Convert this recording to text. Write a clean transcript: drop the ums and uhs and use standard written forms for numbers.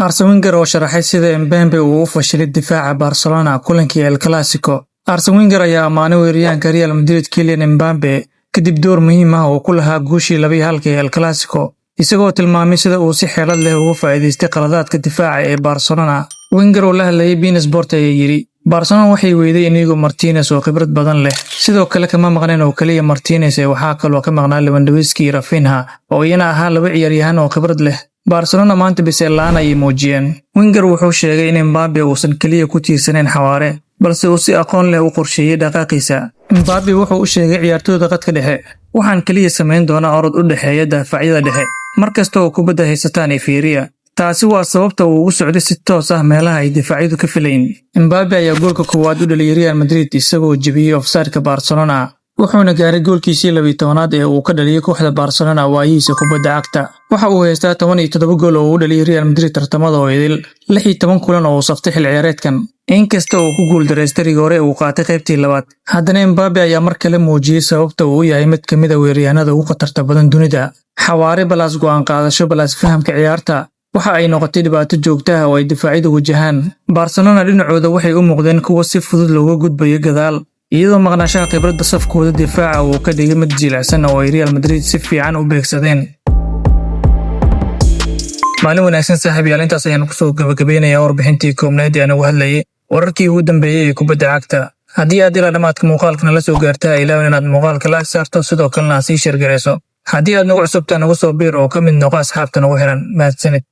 Arsene Wenger oo sharaxay sida Mbappe uu u fashilay difaaca Barcelona kulankii El Clasico. Arsene Wenger ayaa amaanay weeraryahanka Real Madrid Kylian Mbappe kadib door muhiim ah oo ku lahaa guushii 2-1 ee El Clasico, isagoo tilmaamay sida uu si xeelad leh uga faa'iideystay qaladaadka difaaca ee Barcelona. Wenger oo la hadlayay beIN Sport ayaa yiri, Barcelona waxay weyday Inigo Martinez oo khibrad badan leh, sidoo kale kama maqneen oo kaliya Martinez ee waxaa kaloo ka maqnaa Lewandowski iyo Rafinha oo iyana ahaa laba ciyaaryahan oo khibrad leh. Barcelona maanta bislaan ay muujiyeen. Wenger wuxuu sheegay in Mbappe uusan kaliya ku tiirsaneyn xawaare, balse uu si aqoon leh u qorsheeyay dhaqaaqiisa. Mbappe wuxuu u sheegay ciyaartooyda qadka dhexe, waxaan kaliya sameyn doonaa orod u dhaxeeya daafacyada dhexe, markasta oo kubadda haysataan fiiriya. Taasi waa sababta uu ugu socday si toos ah meelaha ay difaacyadu ka filayn. Mbappe ayaa goolka koowaad u dhaliyay Real Madrid isagoo jebiyay offside-ka Barcelona, wuxuuna gaaray goolkiisii 12aad ee uu ka dhaliyay kooxda Barcelona waayihiisa kubadda cagta. Waxa uu haystaa 17 gool oo uu dhaliyay Real Madrid tartamada oo idil 16 kulan oo uu saftay xil ciyaareedkan. Inkasta oo ku guuldareystay rigoore uu qaatay qaybtii labaad, haddana Mbappe ayaa mar kale muujiyay sababta uu yahay mid ka mid ah weeraryahanada ugu khatarta badan dunida. Xawaare balaas go'aan qaadasho balaas fahamka ciyaarta waxa ay noqotay dhibaato joogto ah oo ay difaacyadu wajahaan. Barcelona dhinacooda waxay u muuqdeen kuwo si fudud looga gudbayo gadaal, iyadoo maqnaanshaha khibradda safkooda difaaca uu ka dhigay mid jilicsan oo ay Real Madrid si fiican u beegsadeen. Maalin wanaagsan saaxiibayaal, intaas ayaan ku soo gabagabeynayaa warbixintii koobnayd ee aan uga hadlayay wararkii ugu dambeeyay ee kubadda cagta. Haddii aad ilaa dhamaadka muuqaalkan la soo gaartay, ilaaw inaad muuqaalka like saarto, sidoo kalena sii share gareyso. Haddii aad nagu cusubtaan nagu soo biir oo ka mid noqo asxaabta nagu xiran. Mahadsanid.